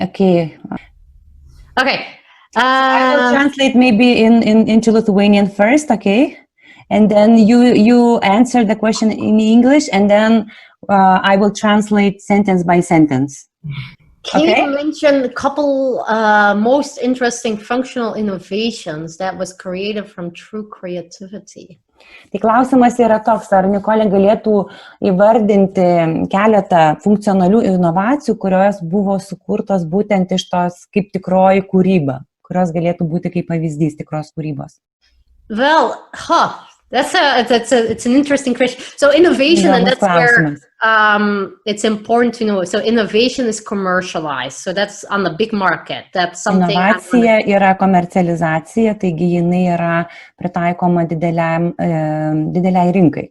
Okay. Okay. I will translate maybe into Lithuanian first, okay? And then you answer the question in English, and then I will translate sentence by sentence. Can you mention a couple most interesting functional innovations that was created from true creativity? Tai klausimas yra toks, ar Nicole galėtų įvardinti keletą funkcionalių inovacijų, kurios buvo sukurtos būtent iš tos kaip tikroji kūryba, kurios galėtų būti kaip pavyzdys tikros kūrybos? Well, it's an interesting question. So innovation, and that's where it's important to know. So innovation is commercialized. So that's on the big market. That's something. Inovacija yra komercializacija, taigi jinai yra pritaikoma dideliai rinkai.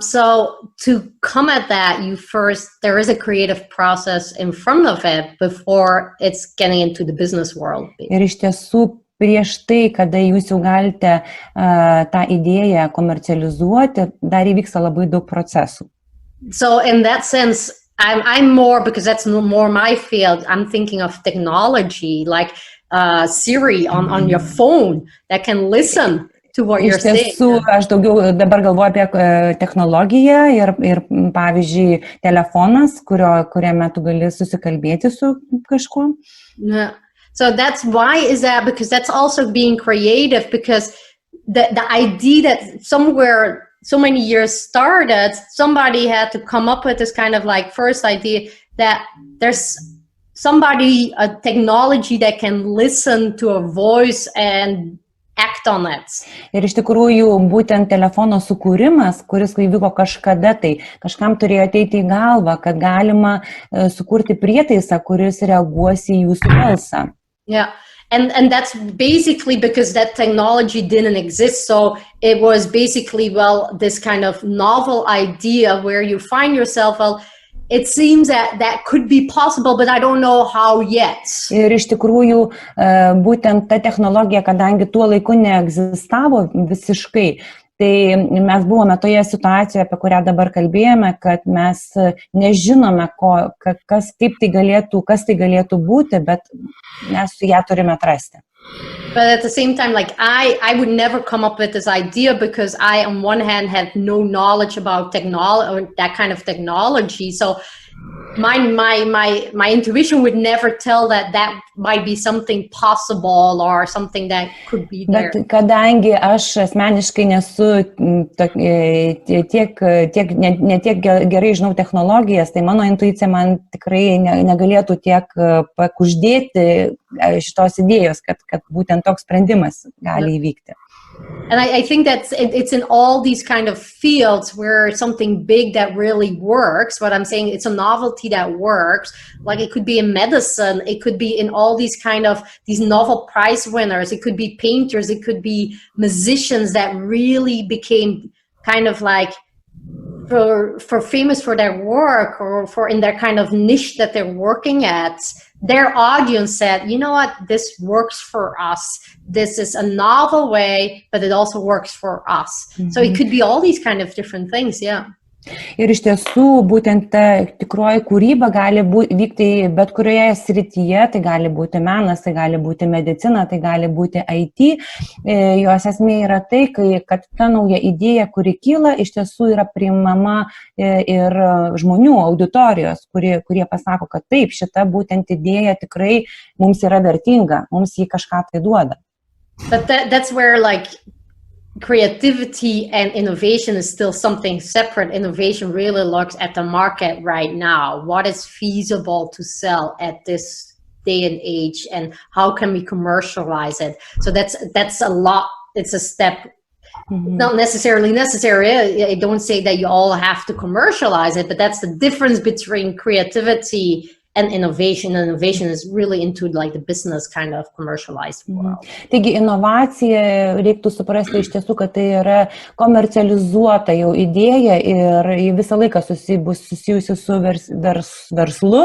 So to come at that, there is a creative process in front of it before it's getting into the business world. Ir iš tiesų prieš tai, kada jūs jau galite tą idėją komercializuoti, dar įvyksta labai daug procesų. So in that sense, I'm more, because that's more my field, I'm thinking of technology, like Siri on your phone that can listen to what you're saying. Iš tiesų, aš daugiau dabar galvoju apie technologiją ir pavyzdžiui, telefonas, kuriame tu gali susikalbėti su kažkuo. Yeah. So that's why is that, because that's also being creative, because the idea that somewhere so many years started, somebody had to come up with this kind of like first idea that there's a technology that can listen to a voice and act on it. Ir iš tikrųjų būtent telefono sukūrimas, kuris įvyko kažkada, tai kažkam turėjo ateiti į galvą, kad galima sukurti prietaisą, kuris reaguos į jūsų balsą. Yeah. And that's basically because that technology didn't exist. So it was basically, this kind of novel idea where you find yourself, it seems that could be possible, but I don't know how yet. Ir iš tikrųjų, būtent ta technologija, kadangi tuo laiku neegzistavo visiškai, tai mes buvome toje situacijoje, apie kurią dabar kalbėjome, kad mes nežinome, kas tai galėtų būti, bet mes su ją turime atrasti. But at the same time, like I would never come up with this idea because I, on one hand, had no knowledge about technology or that kind of technology. So my intuition would never tell that might be something possible or something that could be there. Bet kadangi aš asmeniškai nesu ne tiek gerai žinau technologijas, tai mano intuicija man tikrai negalėtų tiek pakuždėti šitos idėjos, kad būtent toks sprendimas gali įvykti. And I think that it's in all these kind of fields where something big that really works. What I'm saying, it's a novelty that works. Like it could be in medicine, it could be in all these kind of these Nobel Prize winners, it could be painters, it could be musicians that really became kind of like for famous for their work or for in their kind of niche that they're working at. Their audience said, you know what, this works for us. This is a novel way, but it also works for us. Mm-hmm. So it could be all these kind of different things, yeah. Ir iš tiesų, būtent ta tikroji kūryba gali vykti bet kurioje srityje, tai gali būti menas, tai gali būti medicina, tai gali būti IT. Jos esmė yra tai, kad ta nauja idėja, kuri kyla, iš tiesų yra priimama ir žmonių auditorijos, kurie pasako, kad taip, šita būtent idėja tikrai mums yra vertinga, mums jį kažką tai duoda. But that's where like creativity and innovation is still something separate. Innovation really looks at the market right now. What is feasible to sell at this day and age, and how can we commercialize it? So that's a lot. It's a step. Mm-hmm. Not necessarily necessary. I don't say that you all have to commercialize it, but that's the difference between creativity and innovation. Innovation is really into like the business kind of commercialized world. Taigi inovacija reiktų suprasti iš tiesų, kad tai yra komercializuota jau idėja ir visą laiką bus susijusi su verslu.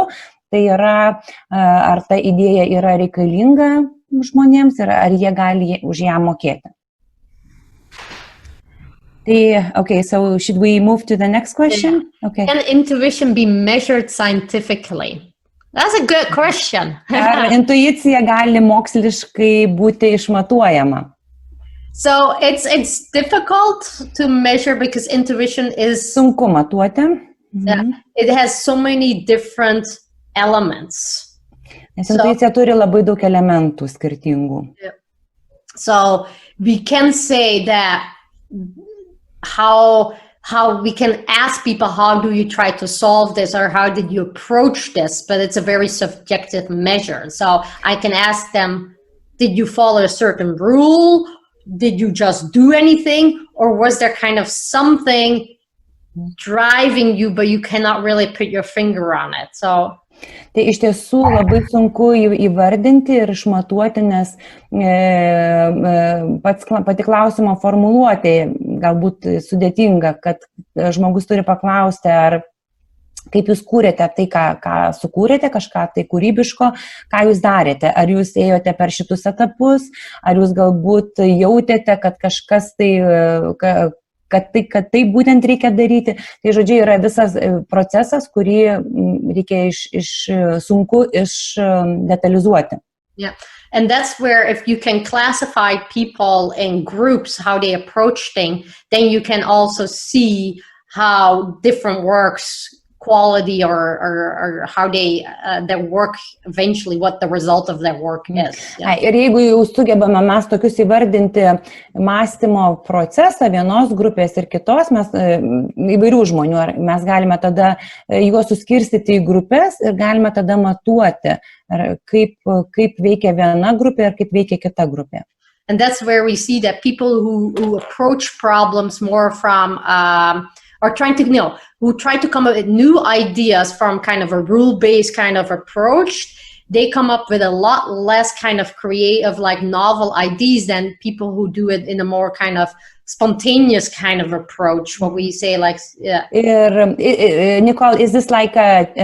Tai yra, ar ta idėja yra reikalinga žmonėms ir ar jie gali už ją mokėti. Okay, so should we move to the next question? Okay. Can intuition be measured scientifically? That's a good question. Ar intuicija gali moksliškai būti išmatuojama? So it's difficult to measure because intuition is Sunku matuoti. it has so many different elements. Nes intuicija turi labai daug elementų skirtingų. So we can say that how we can ask people, how do you try to solve this, or how did you approach this? But it's a very subjective measure. So I can ask them, did you follow a certain rule? Did you just do anything? Or was there kind of something driving you, but you cannot really put your finger on it? So Tai iš tiesų labai sunku įvardinti ir išmatuoti, nes pati klausimo formuluotė galbūt sudėtinga, kad žmogus turi paklausti, ar kaip jūs kūrėte tai, ką sukūrėte, kažką tai kūrybiško, ką jūs darėte, ar jūs ėjote per šitus etapus, ar jūs galbūt jautėte, kad kažkas tai kad tai būtent reikia daryti. Tai žodžiu, yra visas procesas, kurį reikia sunku detalizuoti. Yeah. And that's where if you can classify people in groups, how they approach things, then you can also see how different works quality or how they their work eventually, what the result of their work is. Yeah. Ir jeigu jau sugebame mes tokius įvardinti mąstymo procesą vienos grupės ir kitos, mes įvairių žmonių, mes galime tada juos suskirstyti į grupės ir galime tada matuoti, kaip veikia viena grupė ir kaip veikia kita grupė. And that's where we see that people who approach problems more from or trying to, who try to come up with new ideas from kind of a rule-based kind of approach, they come up with a lot less kind of creative, like novel ideas than people who do it in a more kind of spontaneous kind of approach. What we say, like, yeah. Nicole, is this like known?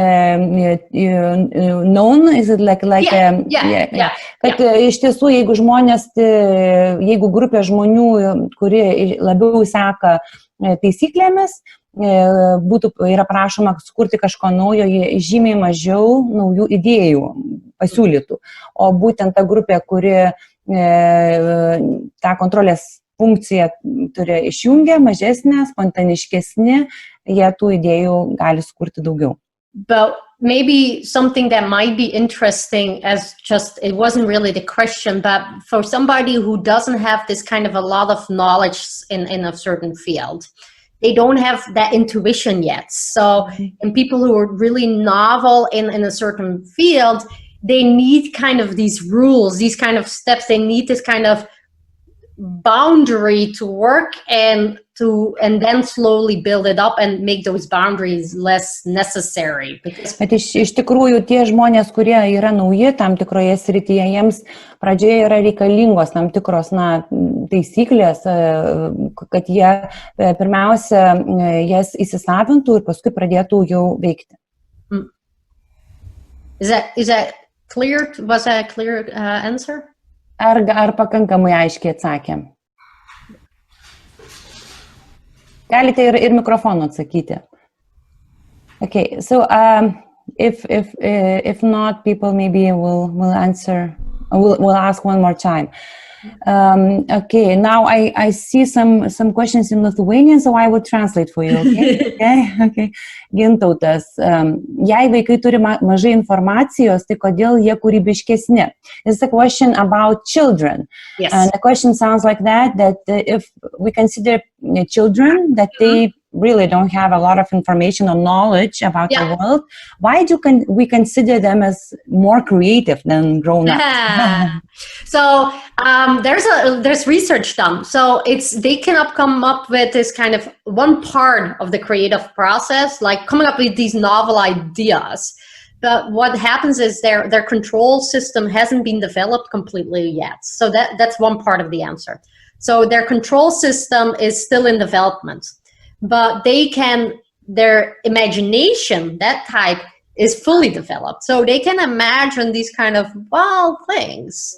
Is it like yeah. Kad iš tiesų, jeigu grupė žmonių, kuri labiau seka taisyklėmis, yra prašoma sukurti kažko naujo, žymiai mažiau naujų idėjų pasiūlytų. O būtent ta grupė, kuri tą kontrolės funkciją turi išjungę, mažesnė, spontaniškesnė, jie tų idėjų gali sukurti daugiau. But maybe something that might be interesting as just, it wasn't really the question, but for somebody who doesn't have this kind of a lot of knowledge in a certain field, they don't have that intuition yet. So, and people who are really novel in a certain field, they need kind of these rules, these kind of steps, they need this kind of boundary to work and then slowly build it up and make those boundaries less necessary. Bet iš tikrųjų tie žmonės, kurie yra nauji tam tikroje srityje, jiems pradžioje yra reikalingos tam tikros taisyklės, kad jie pirmiausia jas įsisavintų ir paskui pradėtų jau veikti. Is that clear? Was that a clear answer? Ar pakankamai aiškiai atsakėm? Galite ir mikrofonu atsakyti. Okay, so if not, people maybe will answer. We'll ask one more time. Okay, now I see some questions in Lithuanian, so I will translate for you. Okay, okay. Gintautas, jei vaikai turi mažai informacijos, tai kodėl jie kūrybiškesni? It's a question about children. Yes. And the question sounds like that if we consider children, that they really don't have a lot of information or knowledge about the world, why do we consider them as more creative than grown-ups? So there's research done. So they cannot come up with this kind of one part of the creative process, like coming up with these novel ideas. But what happens is their control system hasn't been developed completely yet. So that's one part of the answer. So their control system is still in development. But their imagination, that type, is fully developed. So they can imagine these kind of wild things.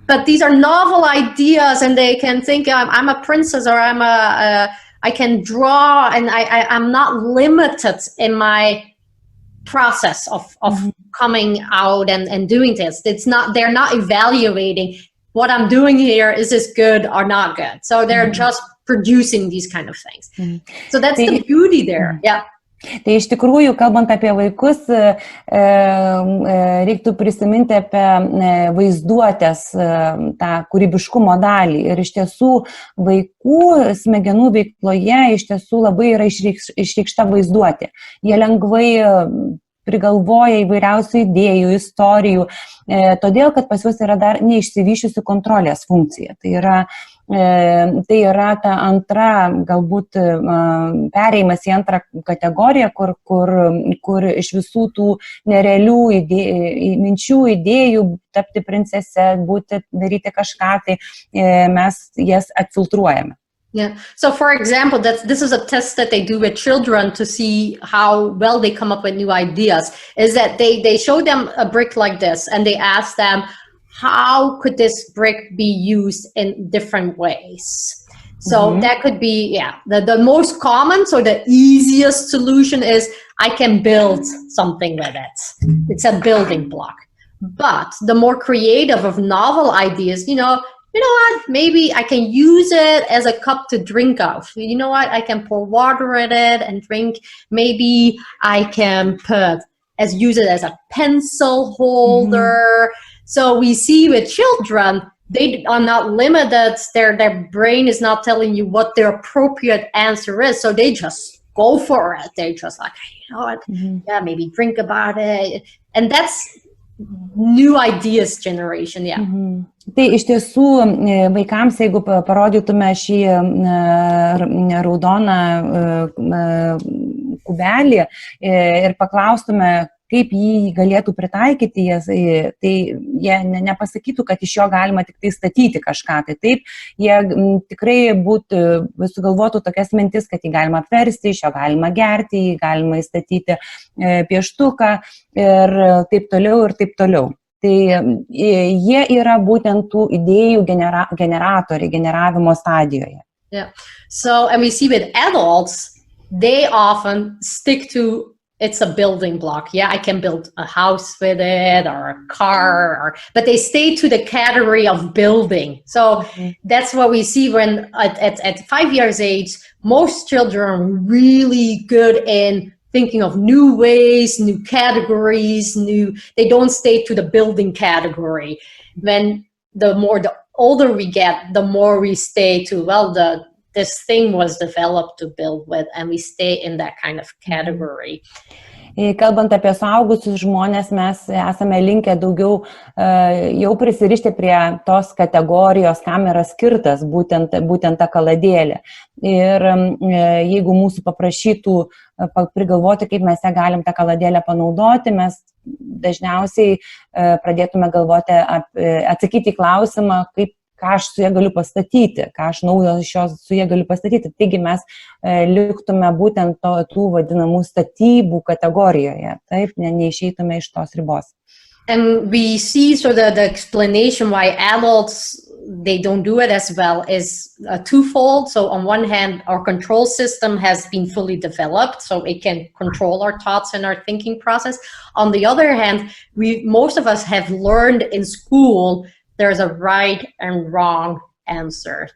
But these are novel ideas, and they can think, I'm a princess, or I can draw, and I'm not limited in my process of coming out and doing this. They're not evaluating what I'm doing here, is this good or not good? So they're just producing these kind of things. So that's the beauty there. Yeah. Tai iš tikrųjų, kalbant apie vaikus, reiktų prisiminti apie vaizduotės tą kūrybiškumo dalį. Ir iš tiesų vaikų smegenų veikloje iš tiesų labai yra išreikšta vaizduotė. Jie lengvai prigalvoja įvairiausių idėjų, istorijų, todėl, kad pas juos yra dar neišsivyšiusi kontrolės funkcija. Tai yra ta antra, galbūt perėjimas į antrą kategoriją, kur iš visų tų nerealių minčių, idėjų, tapti princese, daryti kažką, tai mes jas atfiltruojame. Yeah. So, for example, this is a test that they do with children to see how well they come up with new ideas. Is that they show them a brick like this, and they ask them, how could this brick be used in different ways? So that could be, the most common, so the easiest solution is I can build something with it. It's a building block. But the more creative of novel ideas, you know what, maybe I can use it as a cup to drink out. You know what, I can pour water in it and drink. Maybe I can use it as a pencil holder. So we see with children, they are not limited. Their brain is not telling you what their appropriate answer is. So they just go for it. They just like, you know what, maybe drink about it. And that's new ideas generation, Tai iš tiesų vaikams, jeigu parodytume šį raudoną kubelį ir paklaustume, kaip jį galėtų pritaikyti, tai jie nepasakytų, kad iš jo galima tik tai statyti kažką. Tai taip, jie tikrai sugalvotų tokias mintis, kad jį galima apversti, iš jo galima gerti, jį galima įstatyti pieštuką ir taip toliau. Tai jie yra būtent tų idėjų generatoriai, generavimo stadijoje. Yeah. So, and we see with adults, they often stick to it's a building block. Yeah, I can build a house with it or a car, but they stay to the category of building. So that's what we see when at 5 years age, most children are really good in thinking of new ways, new categories, they don't stay to the building category. When the older we get, the more we stay to, this thing was developed to build with, and we stay in that kind of category. Kalbant apie suaugusius žmonės, mes esame linkę daugiau jau prisirišti prie tos kategorijos, kam yra skirtas būtent ta kaladėlė. Ir jeigu mūsų paprašytų prigalvoti, kaip mes ją galim tą kaladėlę panaudoti, mes dažniausiai pradėtume galvoti, atsakyti į klausimą, ką aš su ja galiu pastatyti, ką aš naujo su ja galiu pastatyti. Taigi mes liktume būtent tų vadinamų statybų kategorijoje, taip, neišeitume iš tos ribos. And we see the explanation why adults, they don't do it as well is twofold. So on one hand, our control system has been fully developed, so it can control our thoughts and our thinking process. On the other hand, most of us have learned in school there's a right and wrong answer.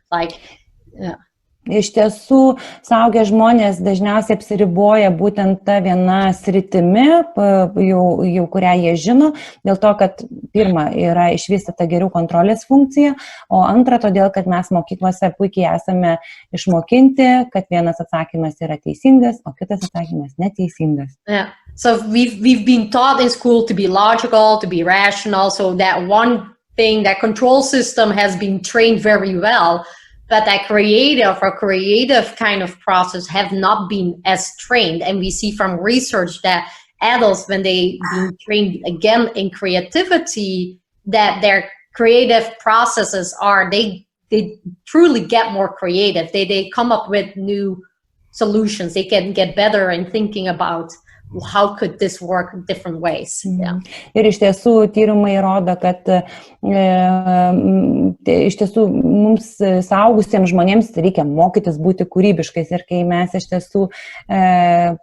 Iš tiesų, suaugę žmonės dažniausiai apsiriboja būtent ta viena sritimi, jau kurią jie žino, dėl to, kad pirma yra išvystyta geriau kontrolės funkcija, o antra, todėl, kad mes mokyklose puikiai esame išmokinti, kad vienas atsakymas yra teisingas, o kitas atsakymas neteisingas. Yeah. So we've been taught in school to be logical, to be rational, so that one thing, that control system has been trained very well, but that creative kind of process have not been as trained. And we see from research that adults, when they been trained again in creativity, that their creative processes they truly get more creative. They come up with new solutions. They can get better in thinking about how could this work in different ways. Yeah. Ir iš tiesų tyrimai rodo, kad iš tiesų mums suaugusiems žmonėms reikia mokytis būti kūrybiškais. Ir kai mes iš tiesų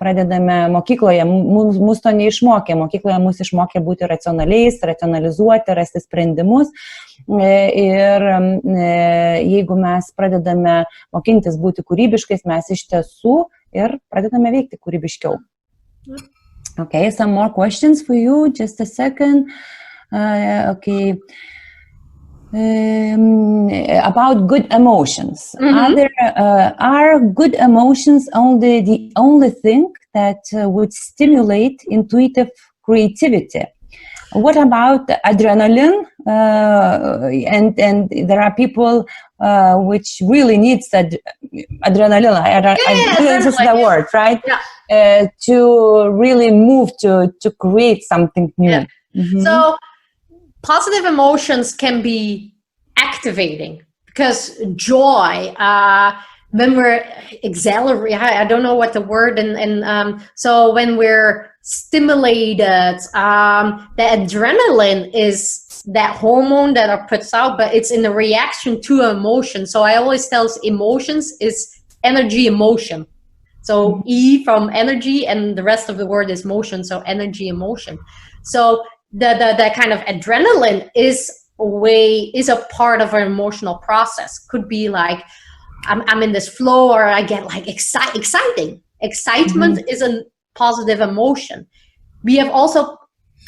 pradedame mokykloje, mus to neišmokė. Mokykloje mus išmokė būti racionaliais, racionalizuoti, rasti sprendimus. Ir jeigu mes pradedame mokintis būti kūrybiškais, mes iš tiesų ir pradedame veikti kūrybiškiau. Okay, some more questions for you. Just a second. Okay. About good emotions. Are good emotions the only thing that would stimulate intuitive creativity? What about adrenaline? And there are people which really needs adrenaline. This is the word, right? Yeah. To really move to create something new. Yeah. So positive emotions can be activating because joy, when we're exhilarated, I don't know what the word, so when we're stimulated, the adrenaline is that hormone that are puts out, but it's in the reaction to emotion. So I always tell emotions is energy emotion. So E from energy and the rest of the word is motion. So energy emotion. So the kind of adrenaline is a part of our emotional process. Could be like, I'm in this flow, or I get like exciting. Excitement is a positive emotion. We have also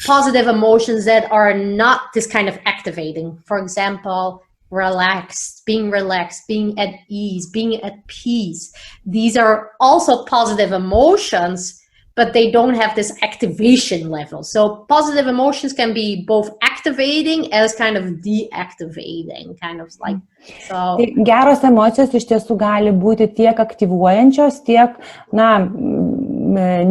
positive emotions that are not this kind of activating. For example, being relaxed, being at ease, being at peace. These are also positive emotions, but they don't have this activation level. So positive emotions can be both activating as kind of deactivating, kind of like, so. Geros emocijos iš tiesų gali būti tiek aktyvuojančios, tiek,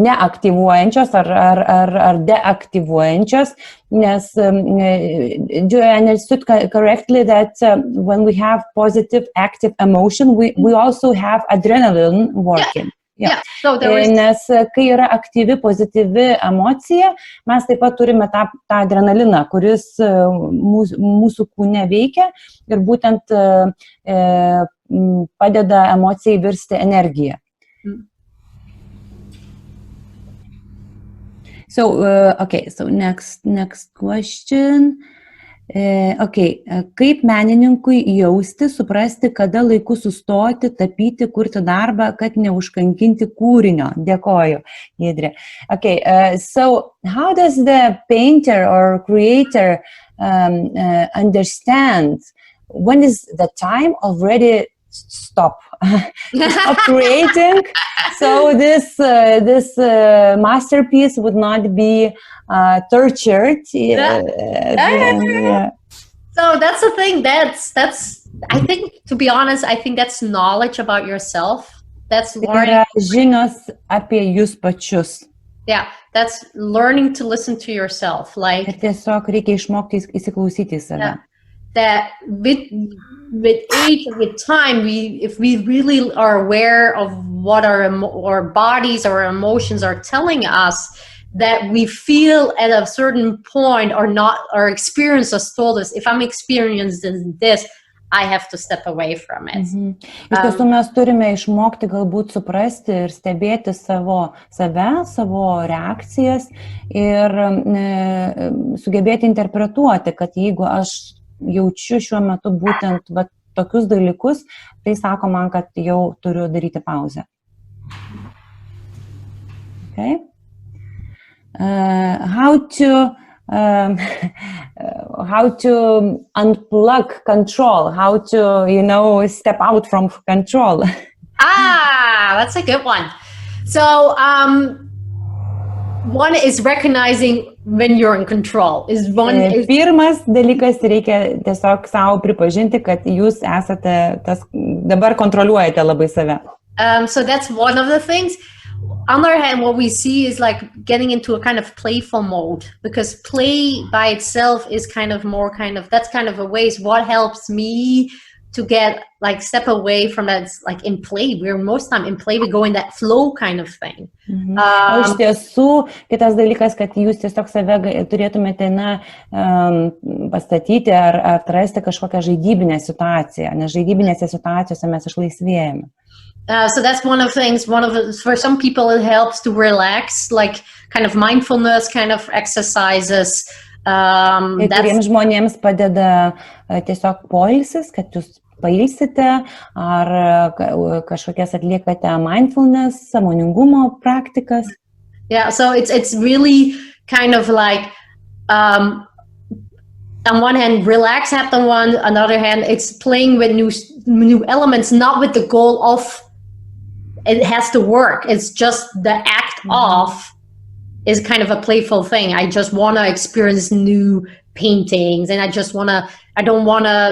neaktyvuojančios ar deaktyvuojančios, nes do I understood correctly that when we have positive active emotion, we also have adrenaline working. Yeah. So Nes kai yra aktyvi, pozityvi emocija, mes taip pat turime tą adrenaliną, kuris mūsų kūne veikia ir būtent padeda emocijai virsti energiją. So, okay, so next question. Kaip menininkui jausti, suprasti, kada laiku sustoti, tapyti, kurti darbą, kad neužkankinti kūrinio? Dėkoju, Giedrė. So how does the painter or creator understand when is the time already stop creating, so this masterpiece would not be tortured. Yeah. So that's the thing. That's I think, to be honest, I think that's knowledge about yourself. That's learning. Žinios apie jūs pačius. Yeah, that's learning to listen to yourself. Like, tiesiog reikia išmokti įsiklausyti į save. That with age, with time, if we really are aware of what our bodies, our emotions are telling us, that we feel at a certain point or not, our experience has told us, if I'm experiencing this, I have to step away from it. Iš tiesų mes turime išmokti galbūt suprasti ir stebėti savo reakcijas ir sugebėti interpretuoti, kad jeigu aš jaučiu šiuo metu būtent tokius dalykus, tai sako man, kad jau turiu daryti pauzę. Okay. How to unplug control, how to, step out from control. That's a good one. So, one is recognizing when you're in control. Pirmas dalykas, reikia tiesiog savo pripažinti, kad jūs esate dabar kontroliuojate labai save. So that's one of the things. On the other hand, what we see is like getting into a kind of playful mode, because play by itself is kind of more that's kind of a ways what helps me to get like step away from that, like in play. We're most time in play, we go in that flow kind of thing. O iš tiesų, kitas dalykas, kad jūs tiesiog save turėtumėte pastatyti ar atrasti kažkokią žaidybinę situaciją, nes žaidybinėse situacijose mes išlaisvėjame. So that's one of the things, for some people it helps to relax, like kind of mindfulness kind of exercises. Kuriems žmonėms padeda tiesiog poilsis, kad jūs pailsite, ar kažkokias atliekate mindfulness, sąmoningumo praktikas. Yeah, so it's really kind of like, on one hand, relax, on another hand, it's playing with new elements, not with the goal of it has to work. It's just the act of is kind of a playful thing. I just want to experience new paintings, and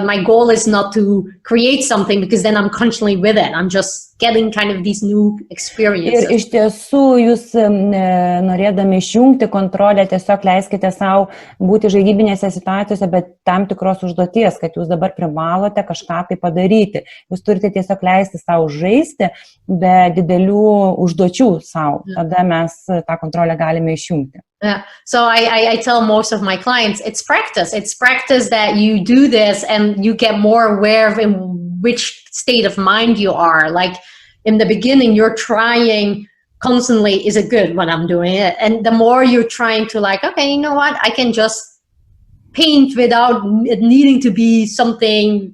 my goal is not to create something, because then I'm constantly with it. I'm just getting kind of these new experiences. Ir iš tiesų jūs norėdami išjungti kontrolę, tiesiog leiskite savo būti žaidybinėse situacijose, bet tam tikros užduoties, kad jūs dabar privalote kažką tai padaryti. Jūs turite tiesiog leisti savo žaisti be didelių užduočių savo. Tada mes tą kontrolę galime išjungti. Yeah. So I tell most of my clients, it's practice. It's practice that you do this and you get more aware of in which state of mind you are. Like in the beginning, you're trying constantly, is it good when I'm doing it? And the more you're trying to like, okay, you know what? I can just paint without it needing to be something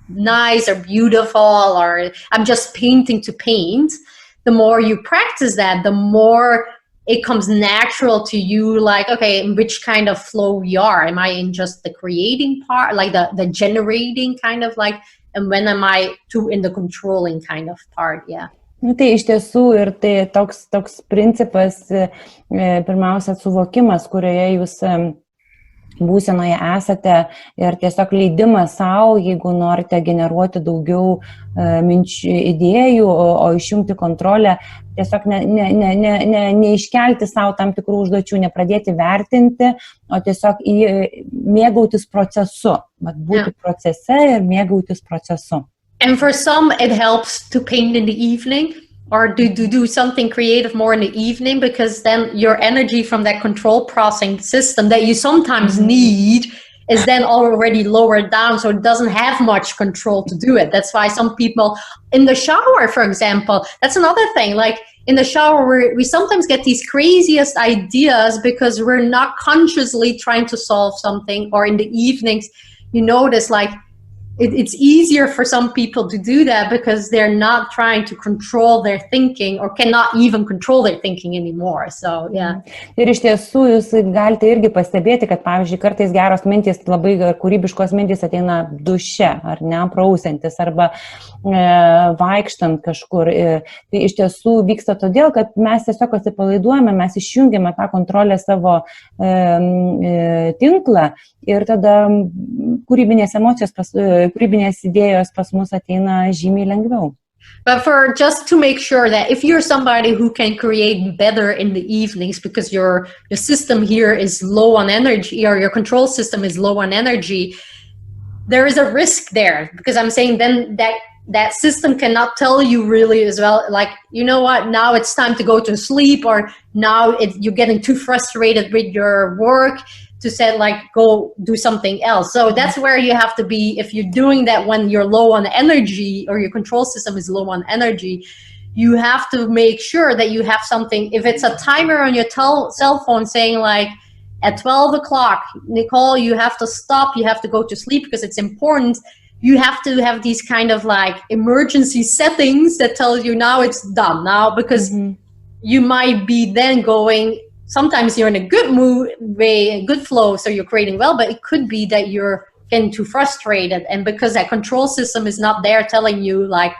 nice or beautiful, or I'm just painting to paint. The more you practice that, the more it comes natural to you, like, okay, in which kind of flow you are. Am I in just the creating part, like the generating kind of like, and when am I too in the controlling kind of part, yeah. Tai iš tiesų ir tai toks principas, pirmiausia, suvokimas, kurioje jūs būsenoje esate, ir tiesiog leidimas savo, jeigu norite generuoti daugiau minčių, idėjų, o išjungti kontrolę, tiesiog neiškelti savo tam tikrų užduočių, nepradėti vertinti, o tiesiog mėgautis procesu, būti procese ir mėgautis procesu. And for some, it helps to paint in the evening, or do something creative more in the evening, because then your energy from that control processing system that you sometimes need is then already lowered down, so it doesn't have much control to do it. That's why some people in the shower, for example, that's another thing. Like in the shower, we sometimes get these craziest ideas because we're not consciously trying to solve something. Or in the evenings, you notice like it's easier for some people to do that because they're not trying to control their thinking, or cannot even control their thinking anymore. So, yeah. Ir iš tiesų jūs galite irgi pastebėti, kad, pavyzdžiui, kartais geros mintys, labai kūrybiškos mintys ateina duše, ar ne, prausiantis, arba vaikštant kažkur. Tai iš tiesų vyksta todėl, kad mes tiesiog atsipalaiduojame, mes išjungiame tą kontrolę savo tinklą, ir tada kūrybinės emocijos, kūrybinės idėjos pas mus ateina žymiai lengviau. But for just to make sure that if you're somebody who can create better in the evenings because your system here is low on energy, or your control system is low on energy, there is a risk there, because I'm saying then that system cannot tell you really as well, like, you know what, now it's time to go to sleep, or now you're getting too frustrated with your work to say, like, go do something else. So that's where you have to be. If you're doing that when you're low on energy, or your control system is low on energy, you have to make sure that you have something. If it's a timer on your cell phone saying like, at 12 o'clock, Nicole, you have to stop, you have to go to sleep because it's important. You have to have these kind of like emergency settings that tell you now it's done now, because you might be then going, sometimes you're in a good mood, a good flow, so you're creating well, but it could be that you're getting too frustrated. And because that control system is not there telling you like,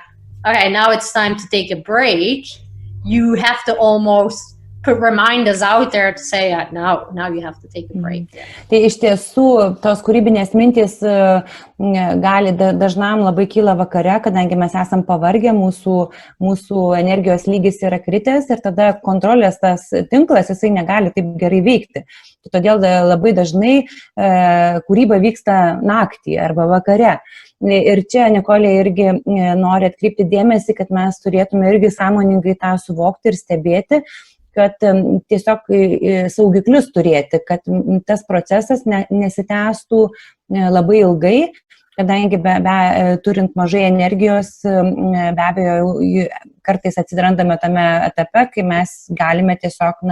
okay, now it's time to take a break, you have to almost put reminders out there to say, now you have to take a break. Tai iš tiesų, tos kūrybinės mintys gali dažnam labai kyla vakare, kadangi mes esam pavargę, mūsų energijos lygis yra kritęs ir tada kontrolės tas tinklas, jisai negali taip gerai veikti. Todėl labai dažnai kūryba vyksta naktį arba vakare. Ir čia Nikolė irgi nori atkreipti dėmesį, kad mes turėtume irgi sąmoningai tą suvokti ir stebėti, kad tiesiog saugiklius turėti, kad tas procesas nesitęstų labai ilgai, kadangi turint mažai energijos, be abejo, kartais atsidrandame tame etape, kai mes galime tiesiog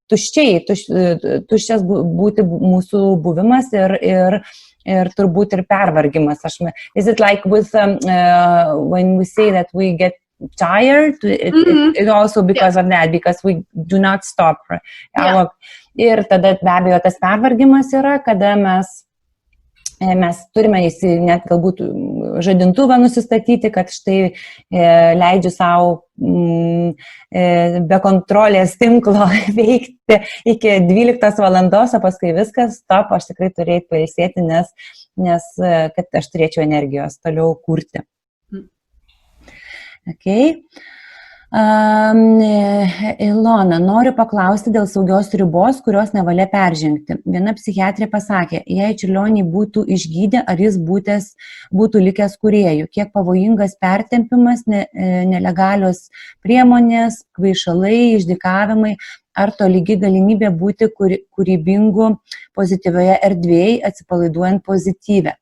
tuščias būti mūsų buvimas ir turbūt ir pervargimas. Is it like with when we say that we get tired, it also because of that, because we do not stop. Ir tada be abejo tas pervargimas yra, kada mes turime net galbūt žadintuvą nusistatyti, kad štai leidžiu savo be kontrolės tinklo veikti iki 12 valandos, o paskui viskas, stop, aš tikrai turėjau pailsėti, nes kad aš turėčiau energijos toliau kurti. Okay. Ilona, noriu paklausti dėl saugios ribos, kurios nevalia peržengti. Viena psichiatrė pasakė, jei čiurlionį būtų išgydę, ar jis būtų likęs kūrėjų, kiek pavojingas pertempimas, nelegalios priemonės, kvaišalai, išdykavimai, ar to lygi galimybė būti kūrybingu pozityvioje erdvėje, atsipalaiduojant pozityvę.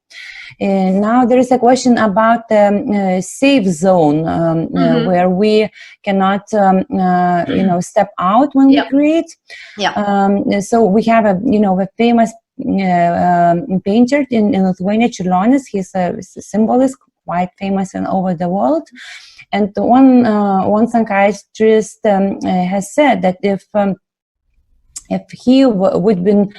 Now there is a question about the safe zone where we cannot, step out when we create. So we have a famous painter in Lithuania, Čiurlionis. He's a symbolist, quite famous and over the world. And one psychiatrist has said that if he would been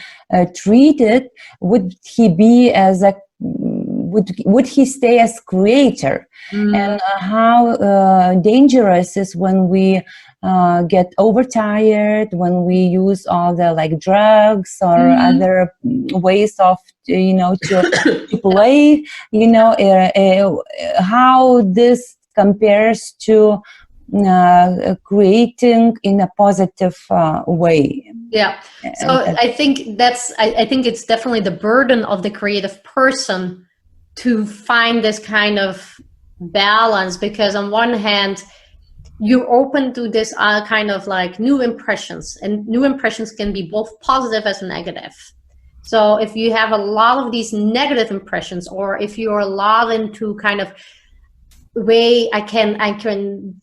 treated, would he be as a would he stay as creator? And how dangerous is when we get overtired, when we use all the like drugs or other ways of to play, how this compares to creating in a positive way. So I think it's definitely the burden of the creative person to find this kind of balance, because on one hand you're open to this kind of like new impressions, and new impressions can be both positive as negative. So if you have a lot of these negative impressions, or if you're a lot into kind of way I can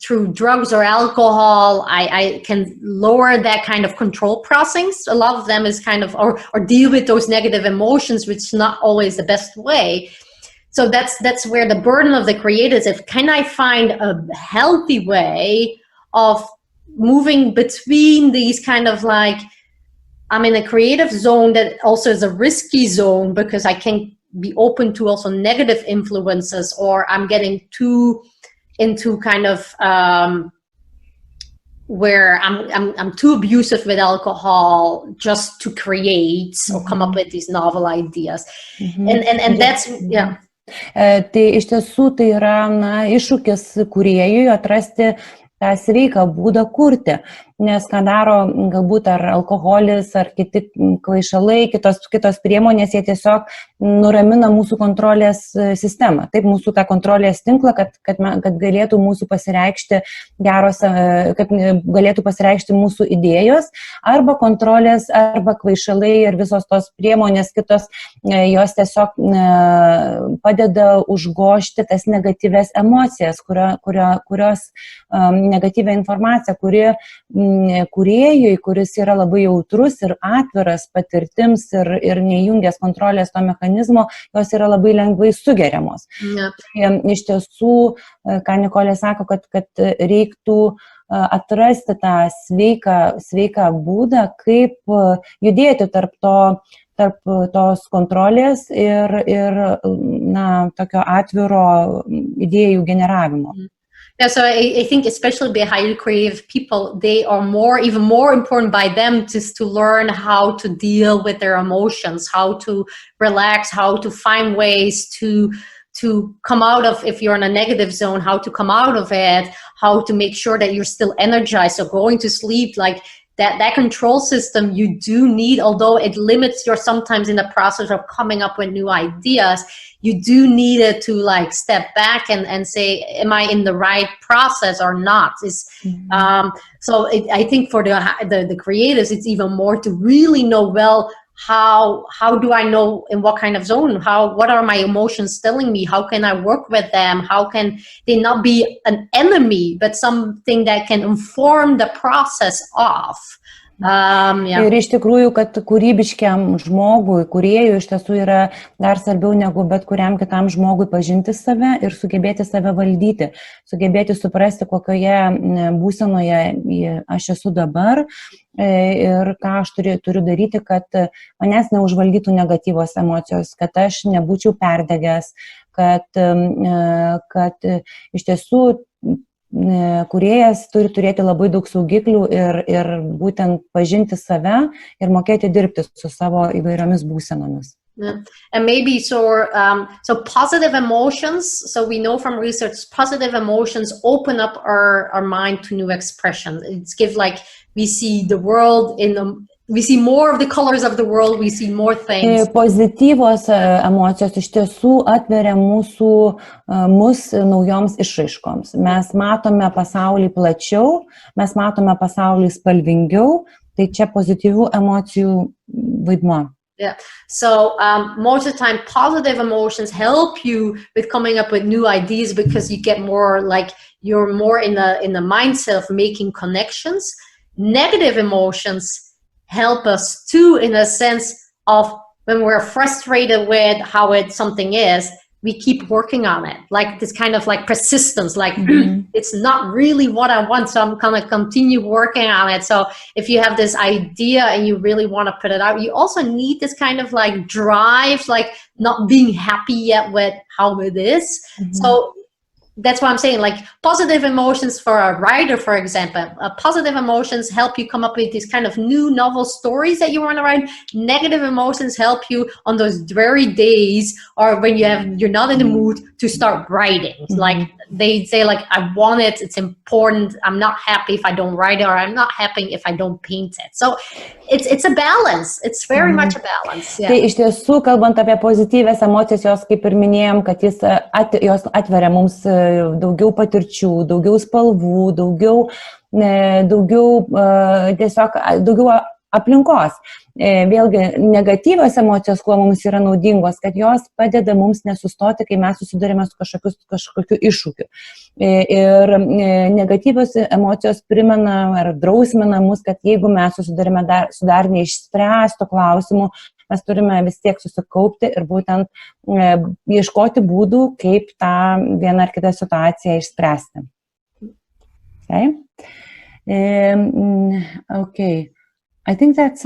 through drugs or alcohol, I can lower that kind of control process. A lot of them is kind of or deal with those negative emotions, which is not always the best way. So that's where the burden of the creator is. Can I find a healthy way of moving between these kind of like, I'm in a creative zone that also is a risky zone because I can be open to also negative influences, or I'm getting too into kind of where I'm too abusive with alcohol just to create or come up with these novel ideas. And that's Tai iš tiesų tai yra iššūkis kūrėjui atrasti tą sveiką būdą kurti, nes ką daro galbūt ar alkoholis, ar kiti kvaišalai, kitos priemonės, jie tiesiog nuramina mūsų kontrolės sistemą, taip mūsų tą kontrolės tinklą, kad galėtų mūsų pasireikšti kad galėtų pasireikšti mūsų idėjos, arba kontrolės, arba kvaišalai ir visos tos priemonės kitos, jos tiesiog padeda užgožti tas negatyves emocijas, kurios negatyvę informaciją, kuri kūrėjui, kuris yra labai jautrus ir atviras patirtims ir neįjungęs kontrolės to mechanizmo, jos yra labai lengvai sugeriamos. Iš tiesų, ką Nikolė sako, kad reiktų atrasti tą sveiką būdą, kaip judėti tarp tos kontrolės ir tokio atviro idėjų generavimo. Yeah, so I think especially the highly creative people, they are even more important by them just to learn how to deal with their emotions, how to relax, how to find ways to come out of, if you're in a negative zone, how to come out of it, how to make sure that you're still energized. So going to sleep, like that control system you do need, although it limits your sometimes in the process of coming up with new ideas, you do need it to like step back and say, am I in the right process or not? So I think for the creatives, it's even more to really know, well, how do I know in what kind of zone? What are my emotions telling me? How can I work with them? How can they not be an enemy, but something that can inform the process of? Ir iš tikrųjų, kad kūrybiškiam žmogui, kūrėjui iš tiesų yra dar svarbiau negu bet kuriam kitam žmogui pažinti save ir sugebėti save valdyti, sugebėti suprasti, kokioje būsenoje aš esu dabar ir ką aš turiu daryti, kad manęs neužvaldytų negatyvos emocijos, kad aš nebūčiau perdegęs, kad iš tiesų kūrėjas turi turėti labai daug saugiklių ir būtent pažinti save ir mokėti dirbti su savo įvairiomis būsenomis. Yeah. And maybe so positive emotions, so we know from research, positive emotions open up our mind to new expressions. It's give like we see the world we see more of the colors of the world, we see more things. Pozityvos emocijos iš tiesų atveria mus naujoms išraiškoms. Mes matome pasaulį plačiau, mes matome pasaulį spalvingiau, tai čia pozityvių emocijų vaidmuo. Yeah. So most of the time, positive emotions help you with coming up with new ideas because you get more like you're more in the mindset of making connections. Negative emotions help us too, in a sense of when we're frustrated with how something is, we keep working on it. Like this kind of like persistence, like it's not really what I want, so I'm gonna continue working on it. So if you have this idea and you really want to put it out, you also need this kind of like drive, like not being happy yet with how it is. So that's what I'm saying, like positive emotions for a writer, for example, positive emotions help you come up with these kind of new novel stories that you want to write. Negative emotions help you on those very days or when you're not in the mood to start writing. Like they say, like, I want it, it's important, I'm not happy if I don't write it, or I'm not happy if I don't paint it. So it's a balance. It's very much a balance. Yeah. Tai iš tiesų, kalbant apie pozityvės emocijas, jos kaip ir minėjom, kad jos atveria mums daugiau patirčių, daugiau spalvų, daugiau aplinkos. Vėlgi, negatyvios emocijos, kuo mums yra naudingos, kad jos padeda mums nesustoti, kai mes susidurime su kažkokiu iššūkiu. Ir negatyvios emocijos primena ar drausmina mus, kad jeigu mes susidurime su dar neišspręstu klausimu, mes turime vis tiek susikaupti ir būtent ieškoti būdų, kaip tą vieną ar kitą situaciją išspręsti. Okay. I think that's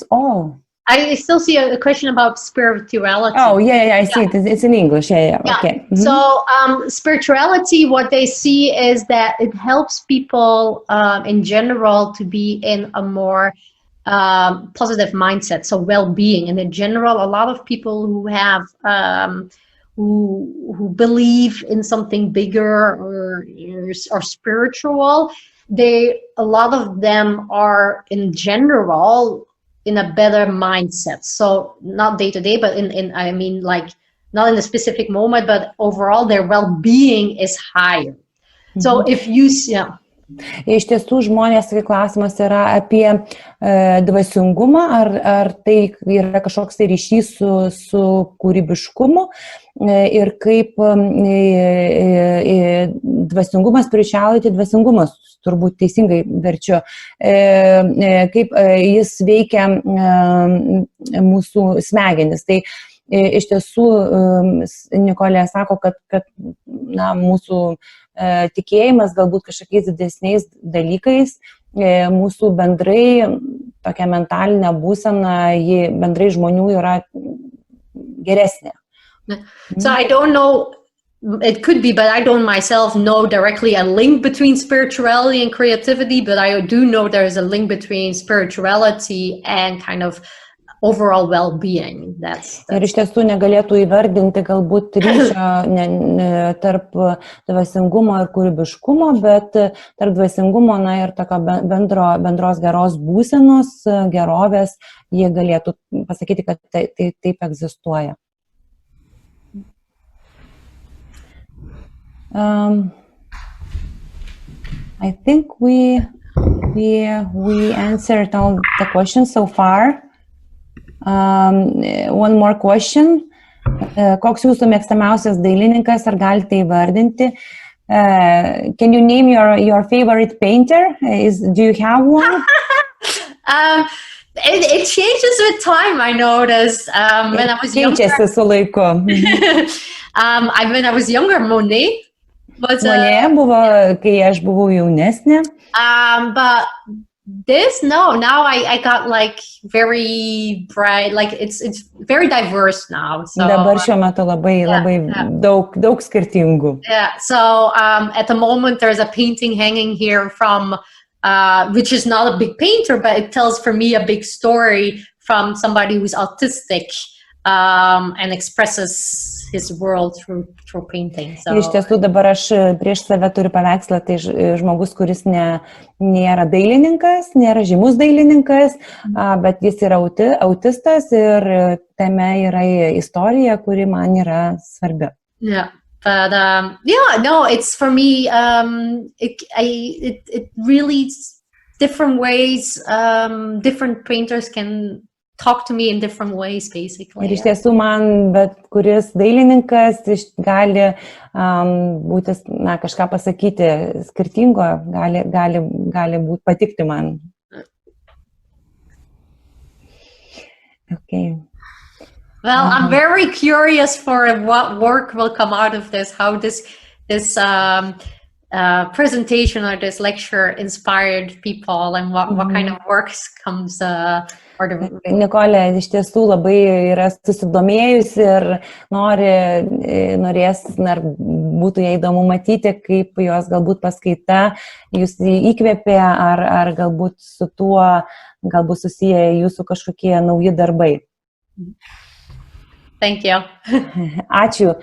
all. I still see a question about spirituality. Oh, yeah, I see it. It's in English. Yeah. Okay. So spirituality, what they see is that it helps people in general to be in a more positive mindset, so well-being. And in general, a lot of people who have who believe in something bigger or spiritual, a lot of them are in general in a better mindset. So not day to day, but I mean, like not in a specific moment, but overall their well-being is higher. So if you Iš tiesų, žmonės, kai klausimas yra apie dvasingumą, ar tai yra kažkoks tai ryšys su kūrybiškumu ir kaip dvasingumas, spirituality, dvasingumas, turbūt teisingai verčiu, kaip jis veikia mūsų smegenis. Tai iš tiesų, Nikolė sako, kad mūsų tikėjimas galbūt kažkokiais didesniais dalykais, mūsų bendrai tokia mentalinė būsena, ji bendrai žmonių yra geresnė. So I don't know It could be, but I don't myself know directly a link between spirituality and creativity, but I do know there's a link between spirituality and kind of overall well-being. Ir iš tiesų negalėtų įvardinti galbūt ryšio tarp dvasingumo ir kūrybiškumo, bet tarp dvasingumo ir tokio bendros geros būsenos, gerovės, jie galėtų pasakyti, kad taip egzistuoja. I think we answered all the questions so far. One more question. Koks jūsų mėgstamiausias dailininkas, ar galite įvardinti? Can you name your favorite painter? Do you have one? It changes with time, I noticed. When I was younger. Keičiasi su laiku. When I was younger, Monet. Monet buvo, kai aš buvau jaunesnė. But now I got like very bright, like it's very diverse now. So, dabar šiuo metu labai daug skirtingų. Yeah, so at the moment there's a painting hanging here from, which is not a big painter, but it tells for me a big story from somebody who's autistic and expresses his world through painting. So, iš tiesų dabar aš prieš save turiu paveikslą, tai žmogus, kuris nėra dailininkas, nėra žymus dailininkas, bet jis yra autistas ir tame yra istorija, kuri man yra svarbi. Yeah. But it's for me, it really different ways, different painters can talk to me in different ways, basically. Ir iš tiesų man bet kuris dailininkas gali būti, kažką pasakyti skirtingo, gali būti patikti man. Okay. Well, I'm very curious for what work will come out of this, how this presentation or this lecture inspired people and what kind of works comes Nicole iš tiesų labai yra susidomėjusi ir norės, būtų jai įdomu matyti, kaip jos galbūt paskaita jūs įkvėpė, ar galbūt su tuo galbūt susiję jūsų kažkokie nauji darbai. Thank you. Ačiū